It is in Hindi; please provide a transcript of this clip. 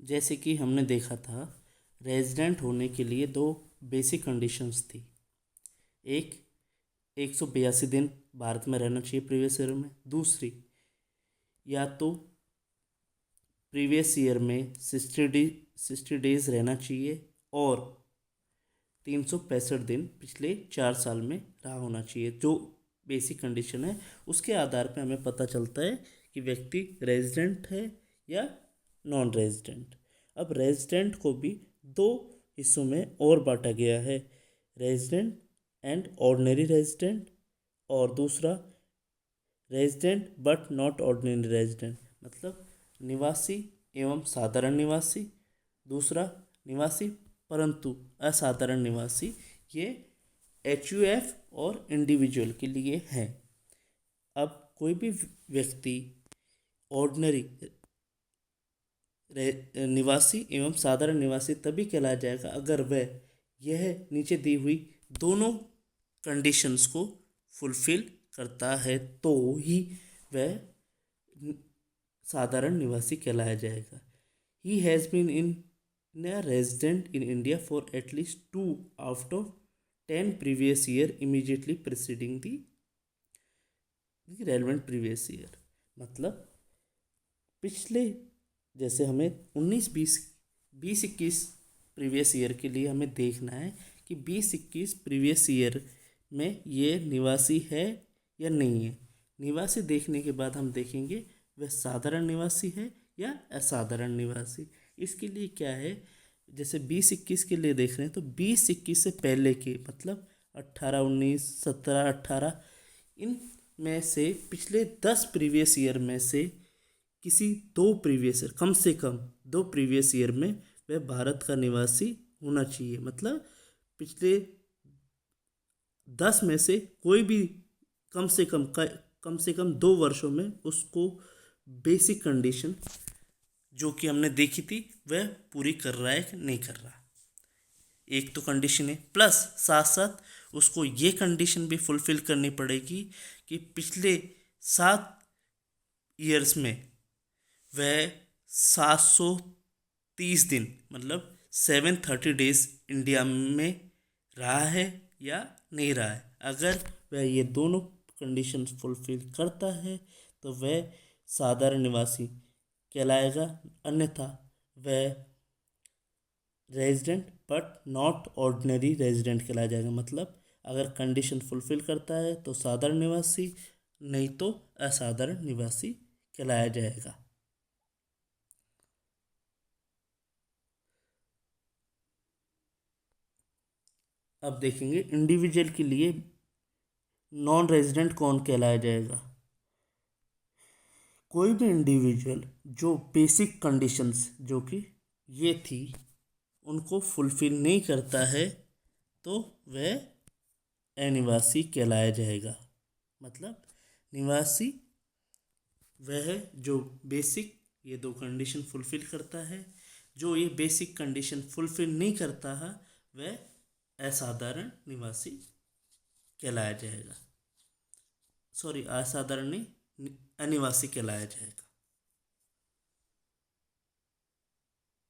जैसे कि हमने देखा था, रेजिडेंट होने के लिए दो बेसिक कंडीशंस थी। एक, 182 दिन भारत में रहना चाहिए प्रीवियस ईयर में। दूसरी, या तो प्रीवियस ईयर में 60 डेज रहना चाहिए और 365 दिन पिछले 4 साल में रहा होना चाहिए। जो बेसिक कंडीशन है उसके आधार पर हमें पता चलता है कि व्यक्ति रेजिडेंट है या नॉन रेजिडेंट। अब रेजिडेंट को भी दो हिस्सों में और बांटा गया है, रेजिडेंट एंड ऑर्डिनरी रेजिडेंट, और दूसरा resident but not ordinary resident, मतलब निवासी एवं साधारण निवासी। दूसरा, निवासी परंतु असाधारण निवासी। ये HUF और इंडिविजुअल के लिए है। अब कोई भी व्यक्ति ऑर्डिनरी निवासी एवं साधारण निवासी तभी कहलाया जाएगा अगर वह यह नीचे दी हुई दोनों कंडीशंस को फुलफिल करता है, तो ही वह साधारण निवासी कहलाया जाएगा। He has been in a resident in India for at least 2 out of 10 previous year immediately preceding the relevant previous year। मतलब पिछले, जैसे हमें 20-21 प्रीवियस ईयर के लिए हमें देखना है कि 20-21 प्रीवियस ईयर में ये निवासी है या नहीं है। निवासी देखने के बाद हम देखेंगे वह साधारण निवासी है या असाधारण निवासी। इसके लिए क्या है, जैसे 20-21 के लिए देख रहे हैं तो 20-21 से पहले के, मतलब 18-19, 17-18, इन में से पिछले 10 प्रीवियस ईयर में से किसी दो प्रीवियस ईयर, कम से कम दो प्रीवियस ईयर में वह भारत का निवासी होना चाहिए। मतलब पिछले 10 में से कोई भी कम से कम 2 वर्षों में उसको बेसिक कंडीशन जो कि हमने देखी थी वह पूरी कर रहा है कि नहीं कर रहा। एक तो कंडीशन है, प्लस साथ साथ उसको ये कंडीशन भी फुलफिल करनी पड़ेगी कि पिछले 7 ईयर्स में वह 730 दिन, मतलब 730 डेज इंडिया में रहा है या नहीं रहा है। अगर वह ये दोनों कंडीशंस फुलफिल करता है तो वह साधारण निवासी कहलाएगा, अन्यथा वह resident but not ordinary resident कहलाया जाएगा। मतलब अगर कंडीशन फुलफिल करता है तो साधारण निवासी, नहीं तो असाधारण निवासी कहलाया जाएगा। अब देखेंगे इंडिविजुअल के लिए नॉन रेजिडेंट कौन कहलाया जाएगा। कोई भी इंडिविजुअल जो बेसिक कंडीशंस जो कि ये थी उनको फुलफिल नहीं करता है तो वह अनिवासी कहलाया जाएगा। मतलब निवासी वह है जो बेसिक ये दो कंडीशन फुलफिल करता है, जो ये बेसिक कंडीशन फुलफिल नहीं करता है वह असाधारण निवासी कहलाया जाएगा। सॉरी, असाधारण नहीं, अनिवासी कहलाया जाएगा।